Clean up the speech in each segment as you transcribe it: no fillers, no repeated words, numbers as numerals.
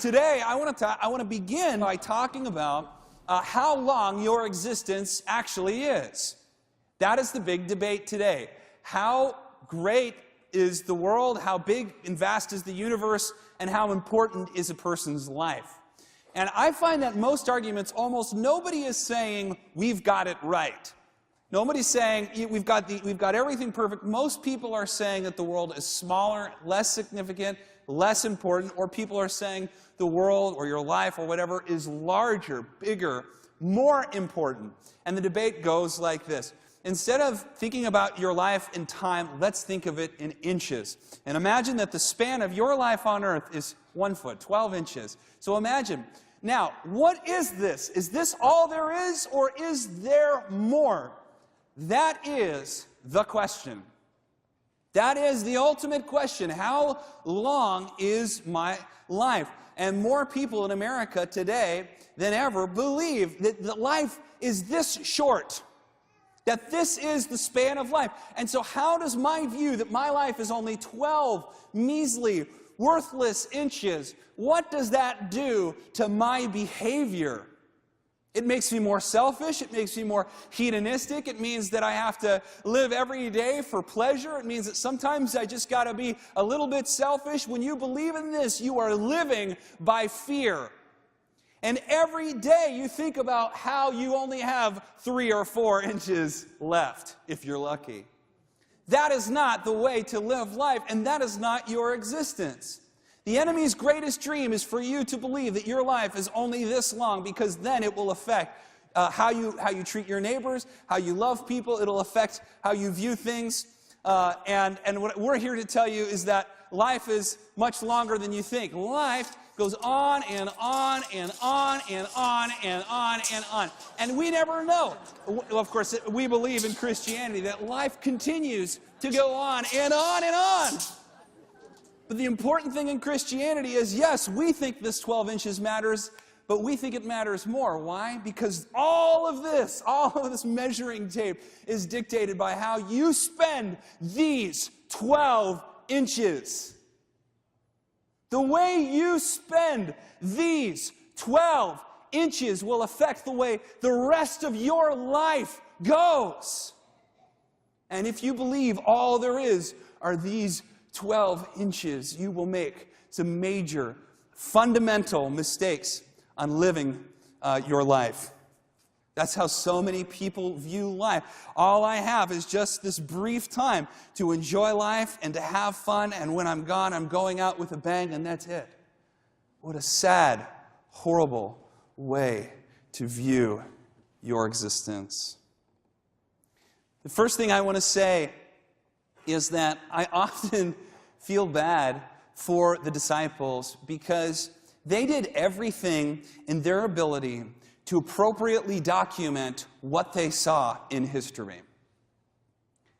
today I want to begin by talking about how long your existence actually is. That is the big debate today. How great is the world? How big and vast is the universe? And how important is a person's life? And I find that most arguments, almost nobody is saying we've got it right. Nobody's saying we've got everything perfect. Most people are saying that the world is smaller, less significant, less important, or people are saying the world or your life or whatever is larger, bigger, more important. And the debate goes like this. Instead of thinking about your life in time, let's think of it in inches. And imagine that the span of your life on earth is 1 foot, 12 inches. So imagine. Now, what is this? Is this all there is, or is there more? That is the question. That is the ultimate question. How long is my life? And more people in America today than ever believe that life is this short. That this is the span of life. And so how does my view that my life is only 12 measly, worthless inches, what does that do to my behavior? It makes me more selfish. It makes me more hedonistic. It means that I have to live every day for pleasure. It means that sometimes I just got to be a little bit selfish. When you believe in this, you are living by fear. And every day you think about how you only have 3 or 4 inches left, if you're lucky. That is not the way to live life, and that is not your existence. The enemy's greatest dream is for you to believe that your life is only this long, because then it will affect how you treat your neighbors, how you love people. It'll affect how you view things. And what we're here to tell you is that life is much longer than you think. Life goes on and on and on and on and on and on. And we never know. Well, of course, we believe in Christianity that life continues to go on and on and on. But the important thing in Christianity is, yes, we think this 12 inches matters, but we think it matters more. Why? Because all of this measuring tape is dictated by how you spend these 12 inches. The way you spend these 12 inches will affect the way the rest of your life goes. And if you believe all there is are these 12 inches, you will make some major, fundamental mistakes on living your life. That's how so many people view life. All I have is just this brief time to enjoy life and to have fun, and when I'm gone, I'm going out with a bang, and that's it. What a sad, horrible way to view your existence. The first thing I want to say is that I often feel bad for the disciples because they did everything in their ability to appropriately document what they saw in history.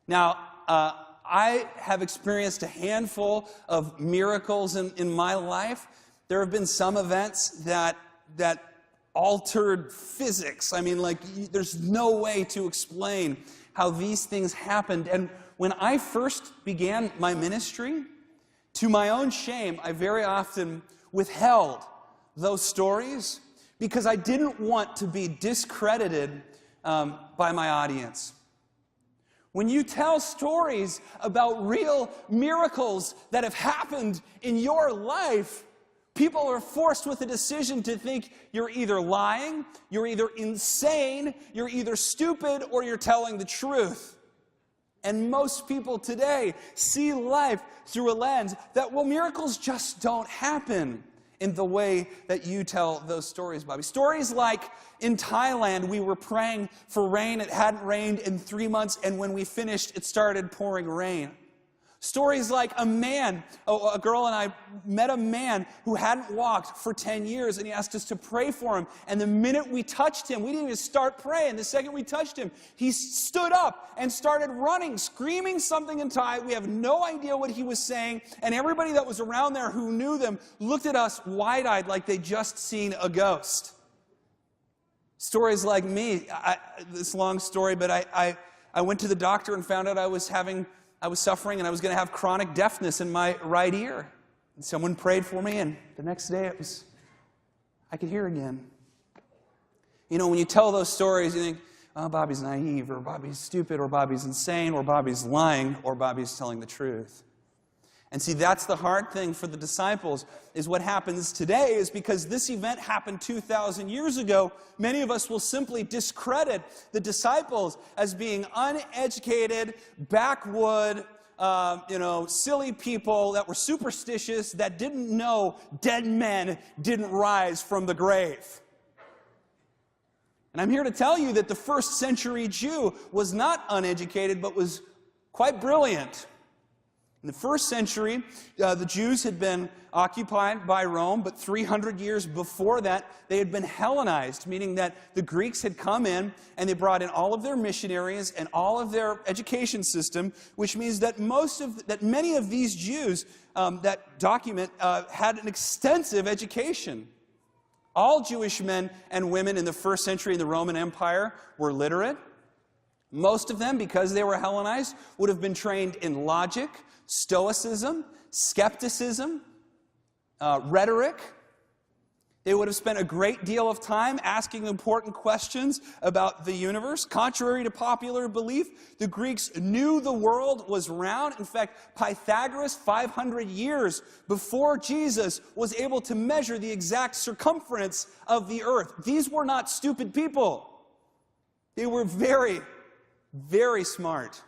Now, I have experienced a handful of miracles in my life. There have been some events that altered physics. I mean, there's no way to explain how these things happened. And when I first began my ministry, to my own shame, I very often withheld those stories because I didn't want to be discredited by my audience. When you tell stories about real miracles that have happened in your life, people are forced with a decision to think you're either lying, you're either insane, you're either stupid, or you're telling the truth. And most people today see life through a lens that, well, miracles just don't happen in the way that you tell those stories, Bobby. Stories like in Thailand, we were praying for rain. It hadn't rained in 3 months, and when we finished, it started pouring rain. Stories like a girl and I met a man who hadn't walked for 10 years, and he asked us to pray for him. And the minute we touched him, we didn't even start praying. The second we touched him, he stood up and started running, screaming something in Thai. We have no idea what he was saying. And everybody that was around there who knew them looked at us wide-eyed like they'd just seen a ghost. Stories like me, this long story, but I went to the doctor and found out I was suffering and I was going to have chronic deafness in my right ear. And someone prayed for me, and the next day it was I could hear again. You know, when you tell those stories, you think, oh, Bobby's naive, or Bobby's stupid, or Bobby's insane, or Bobby's lying, or Bobby's telling the truth. And see, that's the hard thing for the disciples, is what happens today is because this event happened 2,000 years ago, many of us will simply discredit the disciples as being uneducated, backwood, silly people that were superstitious, that didn't know dead men didn't rise from the grave. And I'm here to tell you that the first century Jew was not uneducated, but was quite brilliant. In the first century, the Jews had been occupied by Rome, but 300 years before that, they had been Hellenized, meaning that the Greeks had come in and they brought in all of their missionaries and all of their education system, which means that many of these Jews that document had an extensive education. All Jewish men and women in the first century in the Roman Empire were literate. Most of them, because they were Hellenized, would have been trained in logic, stoicism, skepticism, rhetoric. They would have spent a great deal of time asking important questions about the universe. Contrary to popular belief, the Greeks knew the world was round. In fact, Pythagoras, 500 years before Jesus, was able to measure the exact circumference of the earth. These were not stupid people. They were very, very smart.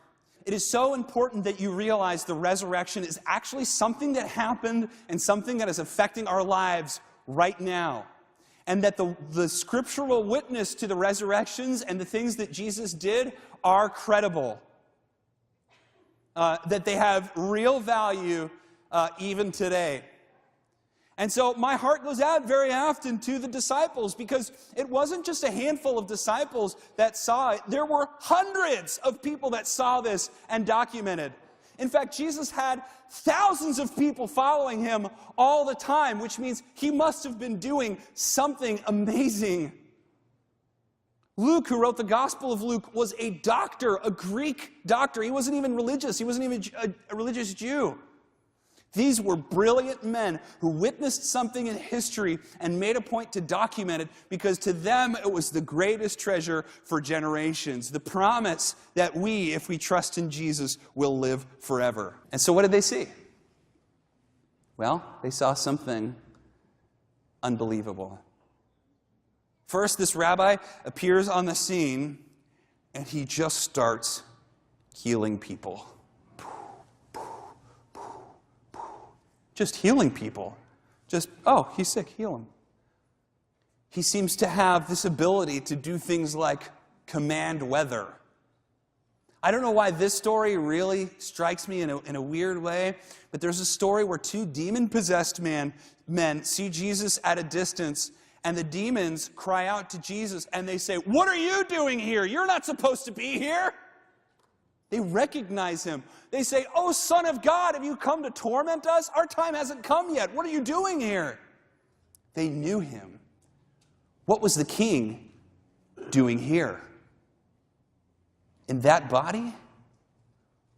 It is so important that you realize the resurrection is actually something that happened and something that is affecting our lives right now. And that the scriptural witness to the resurrections and the things that Jesus did are credible. That they have real value even today. And so my heart goes out very often to the disciples, because it wasn't just a handful of disciples that saw it. There were hundreds of people that saw this and documented. In fact, Jesus had thousands of people following him all the time, which means he must have been doing something amazing. Luke, who wrote the Gospel of Luke, was a doctor, a Greek doctor. He wasn't even religious. He wasn't even a religious Jew. These were brilliant men who witnessed something in history and made a point to document it, because to them it was the greatest treasure for generations. The promise that we, if we trust in Jesus, will live forever. And so what did they see? Well, they saw something unbelievable. First, this rabbi appears on the scene and he just starts healing people. Just healing people. Just, oh, he's sick, heal him. He seems to have this ability to do things like command weather. I don't know why this story really strikes me in a weird way, but there's a story where two demon-possessed men see Jesus at a distance, and the demons cry out to Jesus, and they say, "What are you doing here? You're not supposed to be here." They recognize him. They say, "Oh, Son of God, have you come to torment us? Our time hasn't come yet. What are you doing here?" They knew him. What was the king doing here? In that body?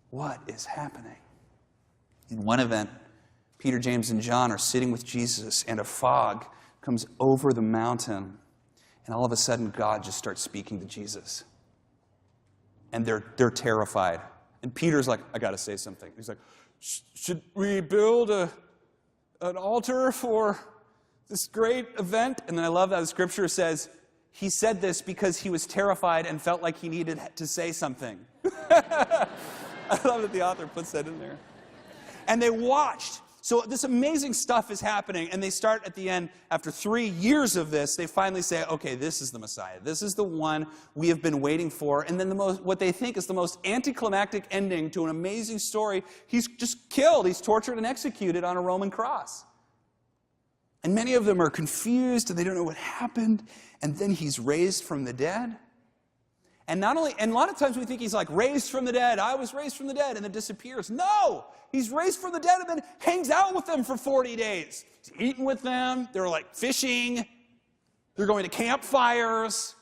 What is happening? In one event, Peter, James, and John are sitting with Jesus, and a fog comes over the mountain, and all of a sudden, God just starts speaking to Jesus. And they're terrified. And Peter's like, "I got to say something." He's like, "Should we build an altar for this great event?" And then I love that the scripture says, he said this because he was terrified and felt like he needed to say something. I love that the author puts that in there. And they watched. So this amazing stuff is happening, and they start at the end, after 3 years of this, they finally say, okay, this is the Messiah. This is the one we have been waiting for. And then what they think is the most anticlimactic ending to an amazing story, he's just killed. He's tortured and executed on a Roman cross. And many of them are confused, and they don't know what happened. And then he's raised from the dead. And a lot of times we think he's like, raised from the dead. I was raised from the dead, and then disappears. No! He's raised from the dead and then hangs out with them for 40 days. He's eating with them. They're like fishing. They're going to campfires.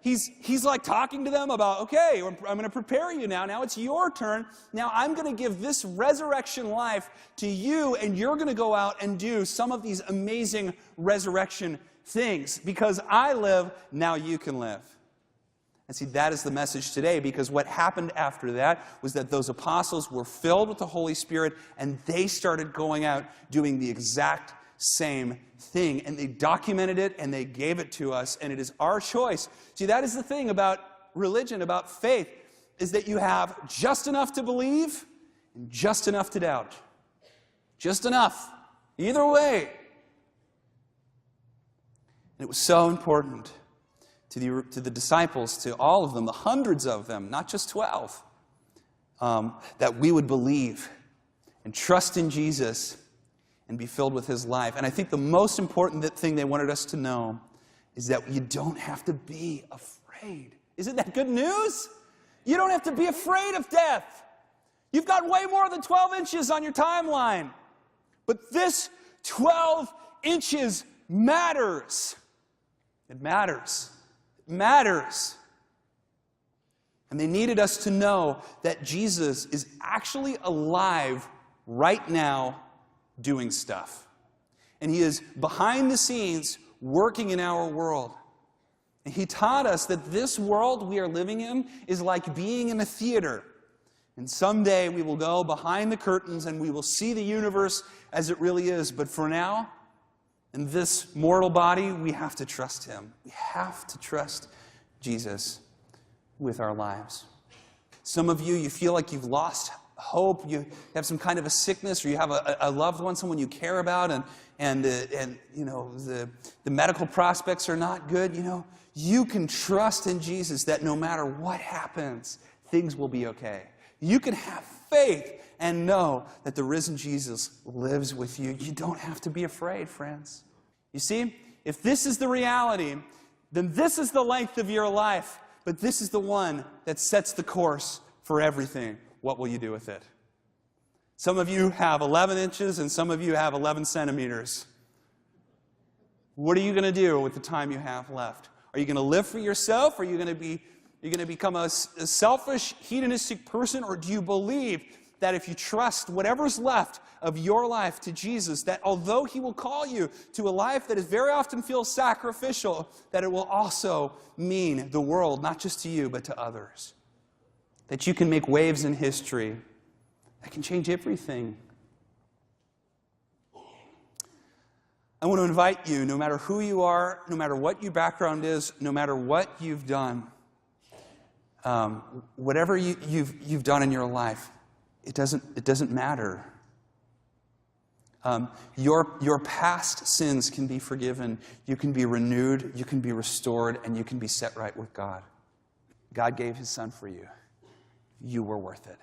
He's like talking to them about, okay, I'm going to prepare you now. Now it's your turn. Now I'm going to give this resurrection life to you, and you're going to go out and do some of these amazing resurrection things. Because I live, now you can live. And see, that is the message today, because what happened after that was that those apostles were filled with the Holy Spirit, and they started going out doing the exact same thing, and they documented it and they gave it to us, and it is our choice. See, that is the thing about religion, about faith, is that you have just enough to believe and just enough to doubt. Just enough. Either way. And it was so important to the disciples, to all of them, the hundreds of them, not just 12, that we would believe and trust in Jesus and be filled with his life. And I think the most important thing they wanted us to know is that you don't have to be afraid. Isn't that good news? You don't have to be afraid of death. You've got way more than 12 inches on your timeline. But this 12 inches matters. It matters. It matters. And they needed us to know that Jesus is actually alive right now, doing stuff. And he is behind the scenes working in our world. And he taught us that this world we are living in is like being in a theater. And someday we will go behind the curtains and we will see the universe as it really is. But for now, in this mortal body, we have to trust him. We have to trust Jesus with our lives. Some of you feel like you've lost hope, you have some kind of a sickness, or you have a loved one, someone you care about, and you know the medical prospects are not good. You know, you can trust in Jesus that no matter what happens, things will be okay. You can have faith and know that the risen Jesus lives with you. You don't have to be afraid, friends. You see, if this is the reality, then this is the length of your life, but this is the one that sets the course for everything. What will you do with it? Some of you have 11 inches and some of you have 11 centimeters. What are you going to do with the time you have left? Are you going to live for yourself? Are you going to become a selfish, hedonistic person? Or do you believe that if you trust whatever's left of your life to Jesus, that although he will call you to a life that is very often feels sacrificial, that it will also mean the world, not just to you, but to others? That you can make waves in history that can change everything. I want to invite you, no matter who you are, no matter what your background is, no matter what you've done, whatever you've done in your life, it doesn't matter. Your past sins can be forgiven. You can be renewed. You can be restored, and you can be set right with God. God gave his son for you. You were worth it.